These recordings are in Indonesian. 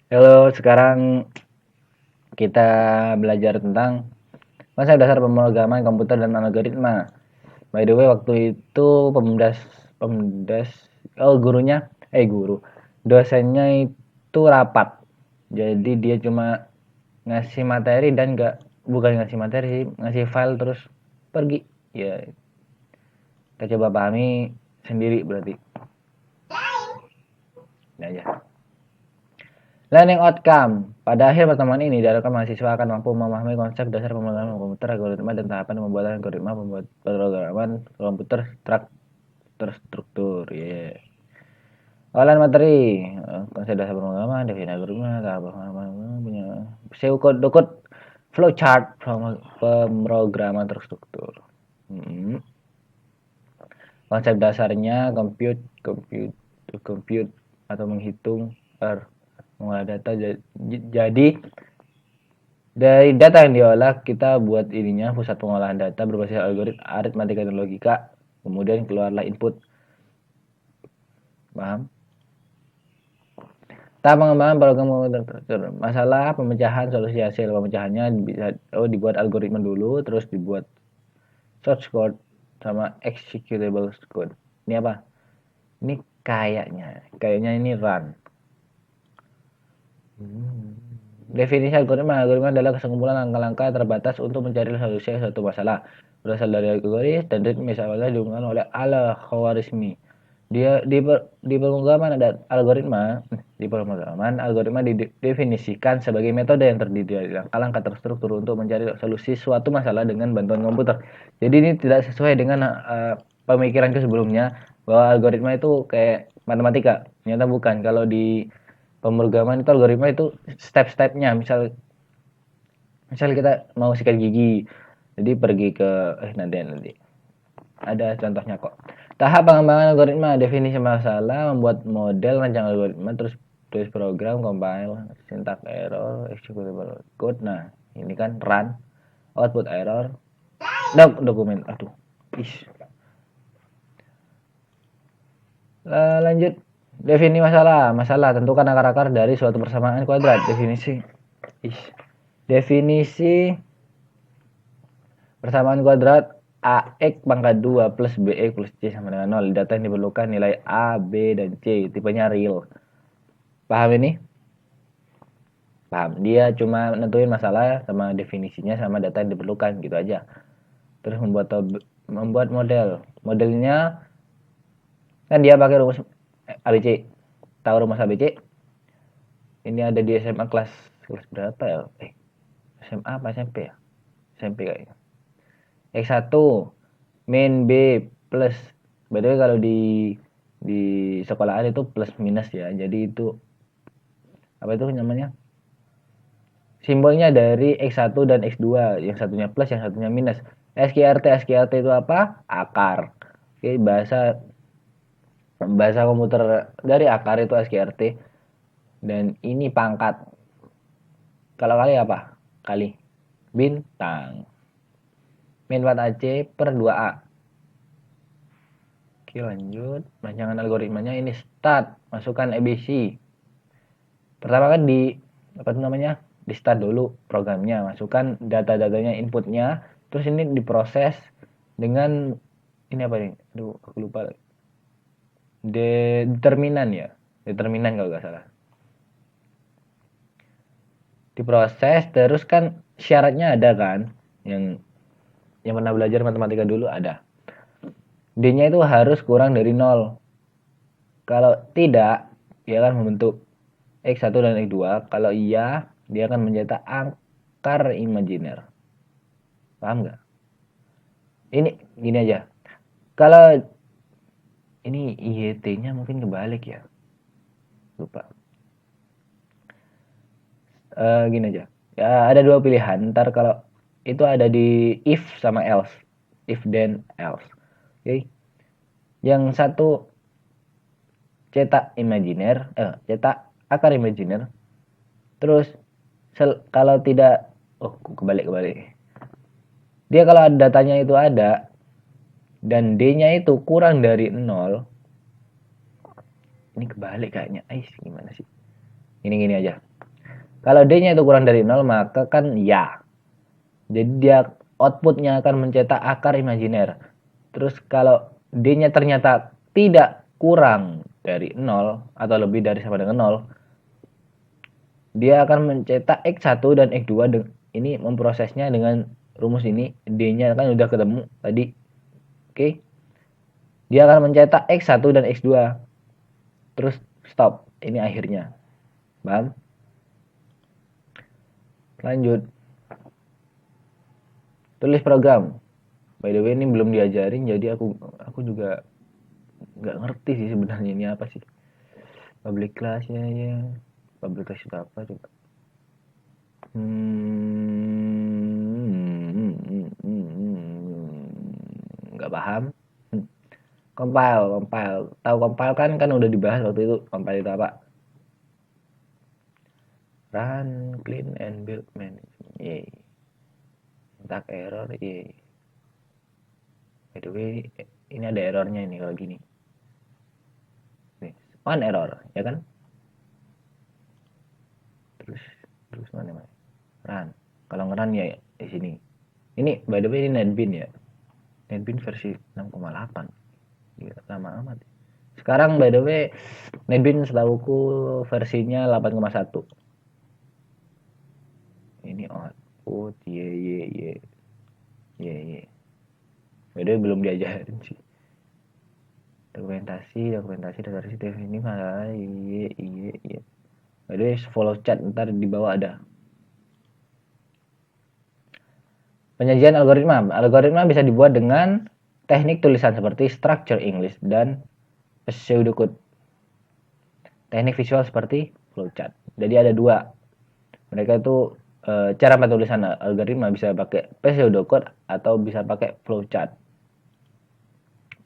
Halo, sekarang kita belajar tentang konsep dasar pemrograman komputer dan algoritma. By the way, waktu itu pemdas pemdas gurunya dosennya itu rapat. Jadi dia cuma ngasih materi dan bukan ngasih materi sih, ngasih file terus pergi. Ya, kita coba pahami sendiri berarti. Ini aja. Learning outcome. Pada akhir pertemuan ini, diharapkan mahasiswa akan mampu memahami konsep dasar pemrograman komputer, algoritma, dan tahapan pembuatan algoritma pemrograman komputer terstruktur. Yeah. Olahan materi, konsep dasar pemrograman, definisi algoritma, tahap pemrograman, punya pseudocode, flowchart, pemrograman terstruktur. Konsep dasarnya compute atau menghitung mengolah data. Jadi dari data yang diolah kita buat ininya pusat pengolahan data berbasis algoritma aritmatika dan logika, kemudian keluarlah input. Paham? Tahap pengembangan program komputer. Masalah pemecahan solusi hasil pemecahannya bisa dibuat algoritma dulu, terus dibuat source code sama executable code. Ini apa? Ini kayaknya ini run. Definisi algoritma. Algoritma adalah kesekumpulan langkah-langkah terbatas untuk mencari solusi suatu masalah. Berasal dari algoritma dan ritme awalnya dihubungkan oleh al-Khawarizmi. Di pemrograman ada algoritma. Di pemrograman, algoritma didefinisikan sebagai metode yang terdiri dari langkah-langkah terstruktur untuk mencari solusi suatu masalah dengan bantuan komputer. Jadi ini tidak sesuai dengan pemikiranku sebelumnya bahwa algoritma itu kayak matematika. Ternyata bukan. Kalau di pemrograman itu algoritma itu step-stepnya, misal kita mau sikat gigi, jadi pergi ke nanti ada contohnya kok. Tahap pengembangan algoritma, definisi masalah, membuat model, rancang algoritma, terus tulis program, compile, syntax error, executable code. Nah ini kan run, output error, dokumen. Aduh, ish. Lanjut. Definisi masalah tentukan akar-akar dari suatu persamaan kuadrat. Definisi persamaan kuadrat AX pangkat 2 plus BX plus C sama dengan 0. Data yang diperlukan nilai A, B, dan C. Tipenya real. Paham ini? Paham. Dia cuma nentuin masalah sama definisinya sama data yang diperlukan gitu aja. Terus membuat model. Modelnya kan dia pakai rumus ABC. Tahu rumus ABC? Ini ada di SMA kelas berapa ya? SMA apa SMP ya? SMP kayaknya. X1 min B plus. By kalau di sekolahan itu plus minus ya. Jadi itu apa itu namanya? Simbolnya dari X1 dan X2, yang satunya plus, yang satunya minus. SQRT itu apa? Akar. Oke, bahasa komputer dari akar itu SQRT. Dan ini pangkat. Kalau kali apa? Kali bintang. Min 4AC per 2A. Oke, lanjut. Rancangan algoritmanya ini start. Masukkan ABC. Pertama kan apa itu namanya? Di start dulu programnya. Masukkan data-datanya, inputnya. Terus ini diproses dengan ini apa nih? Aduh, aku lupa. Determinan ya. Determinan kalau nggak salah. Diproses terus kan syaratnya ada kan? Yang pernah belajar matematika dulu ada. D-nya itu harus kurang dari 0. Kalau tidak, dia akan membentuk X1 dan X2. Kalau iya, dia akan mencetak akar imajiner. Paham nggak? Ini gini aja. Kalau ini IET-nya mungkin kebalik ya. Lupa. Gini aja. Ya, ada dua pilihan. Ntar kalau itu ada di if sama else. If then else. Oke. Yang satu cetak imajiner, cetak akar imajiner. Terus kalau tidak, kebalik. Dia kalau datanya itu ada dan D-nya itu kurang dari 0. Ini kebalik kayaknya. Gimana sih? Gini aja. Kalau D-nya itu kurang dari 0, maka kan ya. Jadi dia outputnya akan mencetak akar imajiner. Terus kalau D-nya ternyata tidak kurang dari 0 atau lebih dari sama dengan 0, dia akan mencetak X1 dan X2. Ini memprosesnya dengan rumus ini. D-nya kan udah ketemu tadi. Oke. Dia akan mencetak X1 dan X2. Terus stop. Ini akhirnya. Paham? Lanjut. Tulis program. By the way ini belum diajarin, jadi aku juga nggak ngerti sih sebenarnya ini apa sih. Public class ya. Public class itu apa coba? Nggak paham. Compile. Tahu compile kan udah dibahas waktu itu. Compile itu apa? Run, clean, and build management. Yay. Tag error, yay. By the way, ini ada errornya ini kalau gini. Nih, one error, ya kan? Terus mana? Run. Kalau ngerun ya di sini. Ini by the way ini NetBeans ya. NetBeans versi 6,8. Gila, lama amat. Sekarang by the way NetBeans setahuku versinya 8,1. Ini output ye. By the way belum diajarin sih. Dokumentasi dasar sistem ini malah iya. By the way follow chat ntar di bawah ada. Penyajian algoritma bisa dibuat dengan teknik tulisan seperti structure English dan pseudocode. Teknik visual seperti flowchart. Jadi ada dua. Mereka itu cara penulisan algoritma bisa pakai pseudocode atau bisa pakai flowchart.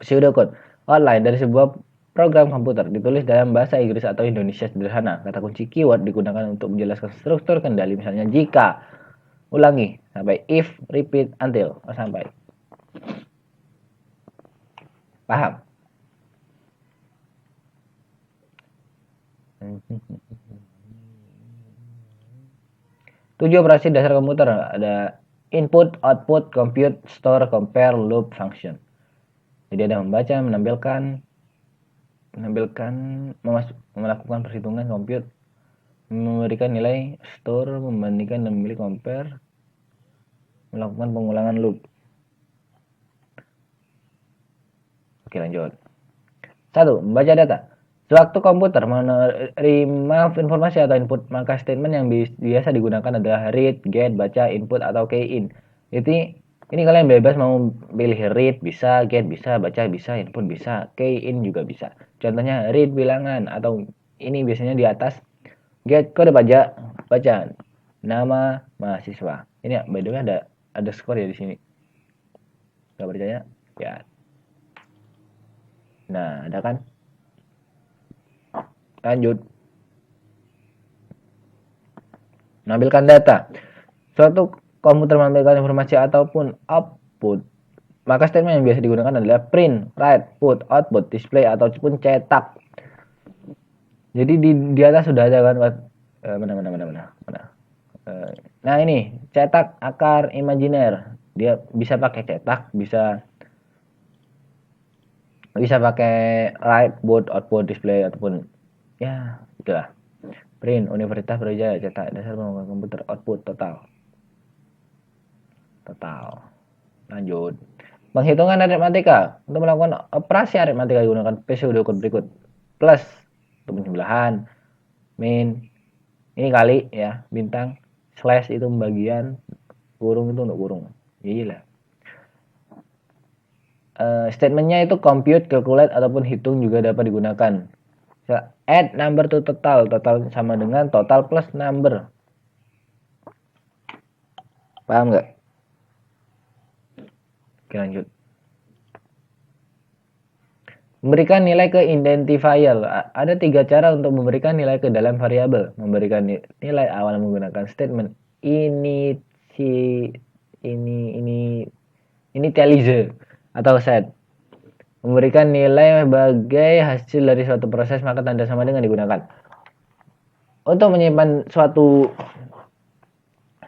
Pseudocode outline dari sebuah program komputer ditulis dalam bahasa Inggris atau Indonesia sederhana. Kata kunci keyword digunakan untuk menjelaskan struktur kendali, misalnya jika, ulangi, sampai if, repeat, until, sampai. Paham? Tujuh operasi dasar komputer ada input, output, compute, store, compare, loop, function. Jadi ada membaca, menampilkan, melakukan perhitungan, compute, memberikan nilai, store, membandingkan dan memilih, compare, melakukan pengulangan loop. Oke, lanjut. 1. Membaca data. Sewaktu komputer menerima informasi atau input, maka statement yang biasa digunakan adalah read, get, baca, input, atau key in. Jadi ini kalian bebas mau pilih read bisa, get bisa, baca bisa, input bisa, key in juga bisa. Contohnya read bilangan, atau ini biasanya di atas get kode pajak, baca nama mahasiswa. Ini by the way ada skor ya di sini. Gak percaya? Ya. Nah, ada kan? Lanjut. Menampilkan data. Suatu komputer menampilkan informasi ataupun output, maka statement yang biasa digunakan adalah print, write, put, output, display, ataupun cetak. Jadi di atas sudah ada kan mana. Nah ini cetak akar imajiner. Dia bisa pakai cetak, bisa pakai write, put, output, display, ataupun ya itulah. Print, Universitas Brawijaya, cetak dasar pembangunan komputer, output total. Lanjut. Penghitungan aritmatika. Untuk melakukan operasi aritmatika digunakan pseudocode berikut. Plus untuk penjumlahan, min, ini kali ya, bintang, slash itu pembagian, kurung itu untuk kurung. Gila. Statementnya itu compute, calculate, ataupun hitung juga dapat digunakan. Add number to total. Total sama dengan total plus number. Paham nggak? Oke, lanjut. Memberikan nilai ke identifier. Ada 3 cara untuk memberikan nilai ke dalam variabel. Memberikan nilai awal menggunakan statement initialize atau set. Memberikan nilai sebagai hasil dari suatu proses, maka tanda sama dengan digunakan. Untuk menyimpan suatu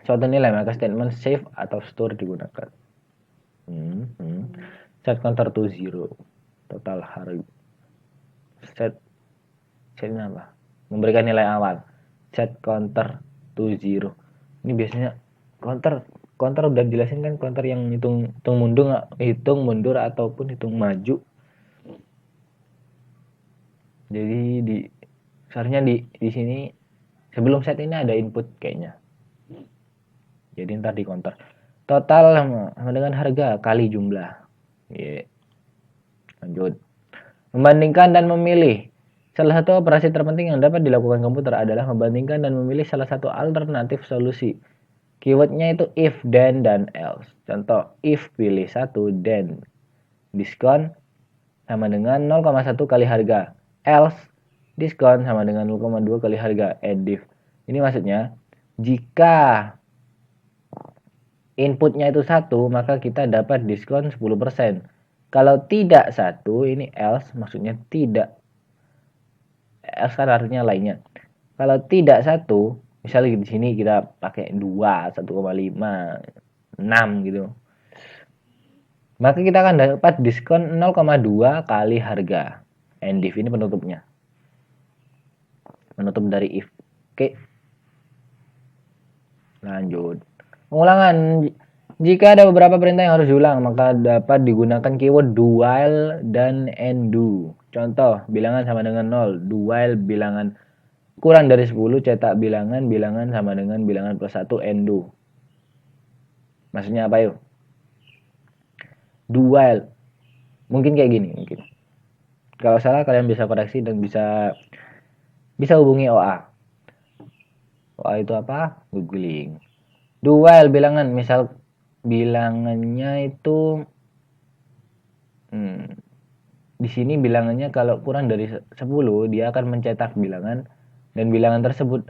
nilai maka statement save atau store digunakan. Set counter to zero. Total harga. Set ini apa? Memberikan nilai awal. Set counter to zero. Ini biasanya counter udah jelasin kan, counter yang hitung mundur ataupun hitung maju. Jadi seharusnya di sini sebelum set ini ada input kayaknya. Jadi ntar di counter. Total sama dengan harga kali jumlah. Lanjut. Membandingkan dan memilih. Salah satu operasi terpenting yang dapat dilakukan komputer adalah membandingkan dan memilih salah satu alternatif solusi. Keywordnya itu if, then, dan else. Contoh, if pilih 1, then diskon sama dengan 0,1 kali harga. Else, diskon sama dengan 0,2 kali harga. And if. Ini maksudnya, jika inputnya itu 1, maka kita dapat diskon 10%. Kalau tidak 1, ini else, maksudnya tidak. Else kan artinya lainnya. Kalau tidak 1, misalnya di sini kita pakai 2, 1,5, 6 gitu. Maka kita akan dapat diskon 0,2 kali harga. And if ini penutupnya. Penutup dari if. Oke. Lanjut. Pengulangan. Jika ada beberapa perintah yang harus diulang, maka dapat digunakan keyword do while dan and do. Contoh, bilangan sama dengan 0. Do while bilangan kurang dari 10, cetak bilangan sama dengan bilangan plus 1 and do. Maksudnya apa yuk? Do while. Mungkin kayak gini. Mungkin. Kalau salah kalian bisa koreksi dan bisa hubungi OA. OA itu apa? Googling. Do while bilangan, misal bilangannya itu di sini bilangannya kalau kurang dari 10 dia akan mencetak bilangan dan bilangan tersebut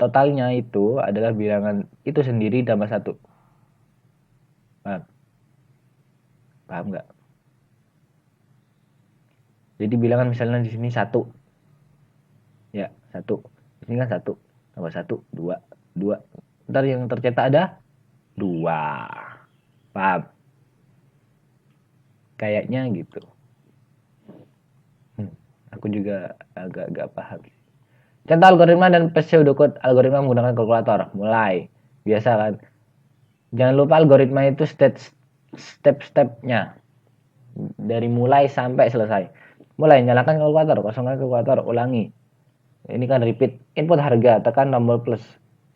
totalnya itu adalah bilangan itu sendiri tambah 1. Paham nggak? Jadi bilangan misalnya di sini 1. Ya, 1. Di sini kan 1 tambah 1 2. Ntar yang tercetak ada 2. Paham? Kayaknya gitu. Aku juga agak paham. Contoh algoritma dan pseudocode. Algoritma menggunakan kalkulator. Mulai. Biasa kan. Jangan lupa algoritma itu step-stepnya. Dari mulai sampai selesai. Mulai, nyalakan kalkulator. Kosongkan kalkulator. Ulangi. Ini kan repeat. Input harga. Tekan tombol plus.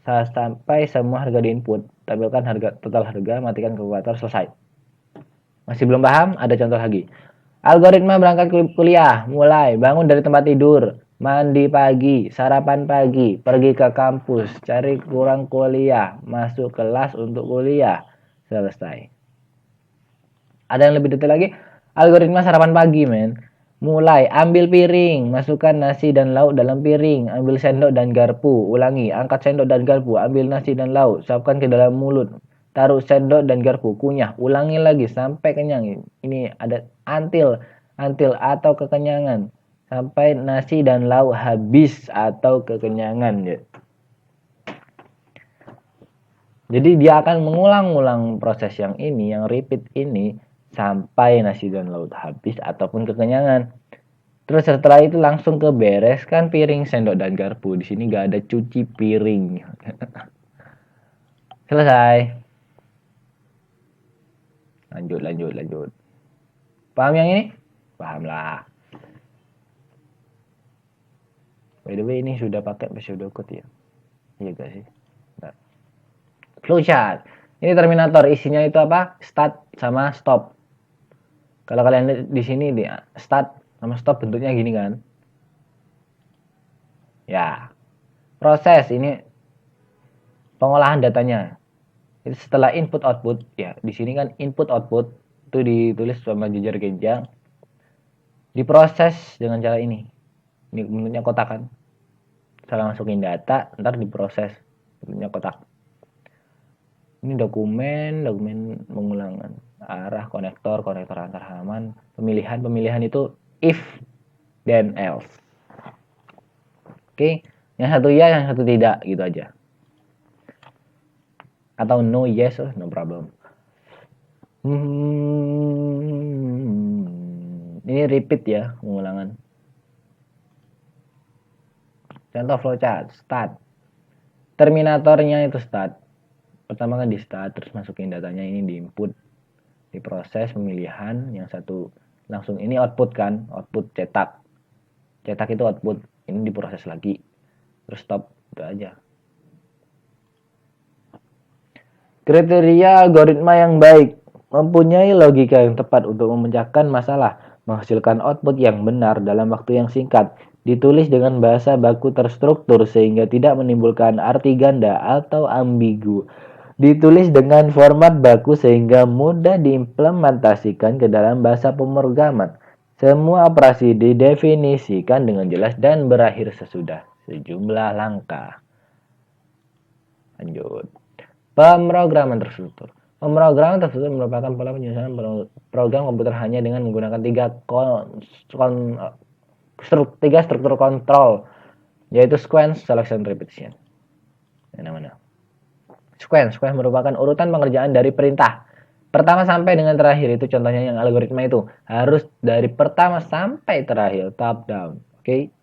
Sampai semua harga di input. Tampilkan harga total harga. Matikan kalkulator. Selesai. Masih belum paham? Ada contoh lagi. Algoritma berangkat kuliah. Mulai. Bangun dari tempat tidur. Mandi pagi. Sarapan pagi. Pergi ke kampus. Cari kurang kuliah. Masuk kelas untuk kuliah. Selesai. Ada yang lebih detail lagi? Algoritma sarapan pagi, men. Mulai. Ambil piring. Masukkan nasi dan lauk dalam piring. Ambil sendok dan garpu. Ulangi. Angkat sendok dan garpu. Ambil nasi dan lauk. Siapkan ke dalam mulut. Taruh sendok dan garpu, kunyah, ulangi lagi sampai kenyang. Ini ada until atau kekenyangan. Sampai nasi dan lauk habis atau kekenyangan. Ya. Jadi dia akan mengulang-ulang proses yang ini, yang repeat ini, sampai nasi dan lauk habis ataupun kekenyangan. Terus setelah itu langsung ke bereskan piring, sendok, dan garpu. Di sini gak ada cuci piring. Selesai. Lanjut. Paham yang ini? Paham lah. By the way, ini sudah pakai pseudocode ya? Iya gak sih? Nah. Flowchart. Ini Terminator. Isinya itu apa? Start sama stop. Kalau kalian lihat di sini, start sama stop bentuknya gini kan? Ya. Proses ini pengolahan datanya. Itu setelah input output, ya di sini kan input output itu ditulis sama jejer genjang, diproses dengan cara ini. Ini bentuknya kotak kan, salah masukin data, ntar diproses bentuknya kotak. Ini dokumen pengulangan, arah konektor antar halaman, pemilihan itu if then else. Oke, Yang satu ya, yang satu tidak, gitu aja. Atau no, yes, no problem. Ini repeat ya, pengulangan. Contoh flowchart, start. Terminatornya itu start. Pertama kan di start, terus masukin datanya ini di input, di proses pemilihan. Yang satu langsung ini output kan, output cetak. Cetak itu output, ini diproses lagi. Terus stop, itu aja. Kriteria algoritma yang baik mempunyai logika yang tepat untuk memecahkan masalah, menghasilkan output yang benar dalam waktu yang singkat, ditulis dengan bahasa baku terstruktur sehingga tidak menimbulkan arti ganda atau ambigu, ditulis dengan format baku sehingga mudah diimplementasikan ke dalam bahasa pemrograman. Semua operasi didefinisikan dengan jelas dan berakhir sesudah sejumlah langkah. Lanjut. Pemrograman terstruktur. Pemrograman terstruktur merupakan pola penyusunan program komputer hanya dengan menggunakan tiga struktur kontrol, yaitu sequence, selection, repetition. Yang mana? Sequence merupakan urutan pengerjaan dari perintah pertama sampai dengan terakhir. Itu contohnya yang algoritma itu harus dari pertama sampai terakhir, top down. Oke?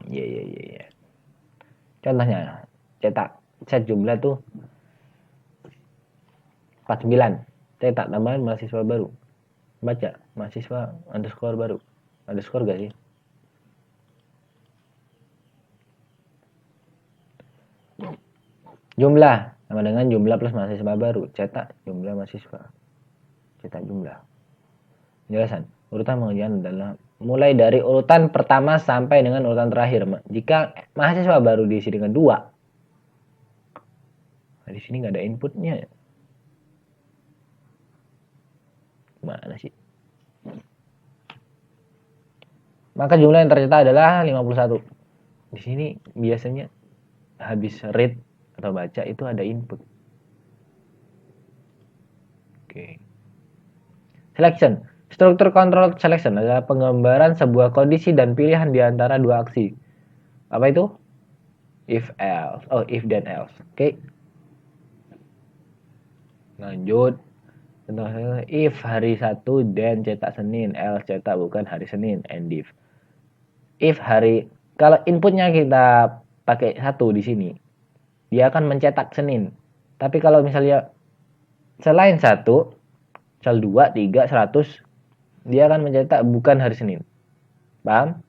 Ya. Contohnya, cetak set jumlah tuh 49. Cetak tambahan mahasiswa baru. Baca mahasiswa underscore baru. Underscore gak sih? Jumlah sama dengan jumlah plus mahasiswa baru. Cetak jumlah mahasiswa. Cetak jumlah. Penjelasan. Urutan pengerjaan adalah mulai dari urutan pertama sampai dengan urutan terakhir. Jika mahasiswa baru diisi dengan 2, nah, di sini nggak ada inputnya. Mana sih? Maka jumlah yang ternyata adalah 51. Di sini biasanya habis read atau baca itu ada input. Oke. Selection. Struktur control selection adalah penggambaran sebuah kondisi dan pilihan di antara dua aksi. Apa itu? If else. Oh, if then else. Oke. Lanjut. Contohnya, if hari 1 then cetak Senin, else cetak bukan hari Senin, and if hari, kalau inputnya kita pakai 1 di sini, dia akan mencetak Senin. Tapi kalau misalnya selain 1, misal 2, 3, 100, dia akan mencetak bukan hari Senin. Paham?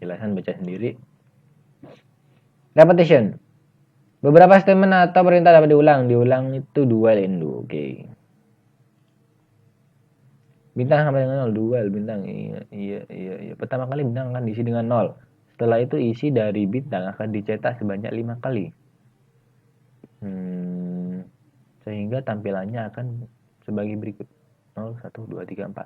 Jelasan baca sendiri. Repetition. Beberapa statement atau perintah dapat diulang. Diulang itu dual endo. Oke. Bintang sama dengan 0. Dual bintang. Iya. Pertama kali bintang akan diisi dengan 0. Setelah itu isi dari bintang akan dicetak sebanyak 5 kali. Sehingga tampilannya akan sebagai berikut. 0, 1, 2, 3, 4.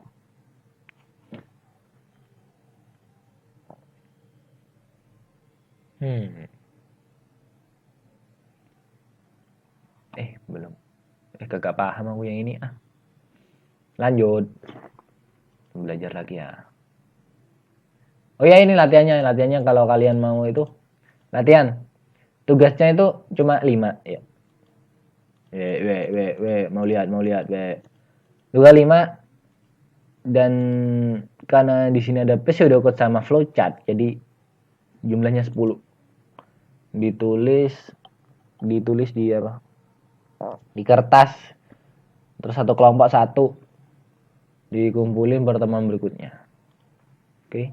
Belum. Kagak paham aku yang ini. Lanjut. Belajar lagi ya. Oh ya, ini latihannya kalau kalian mau itu latihan. Tugasnya itu cuma 5 ya. Mau lihat Tugas 5 dan karena di sini ada pseudocode sama flowchart, jadi jumlahnya 10. Ditulis di apa? Di kertas. Terus satu kelompok 1 dikumpulin pertemuan berikutnya. Oke.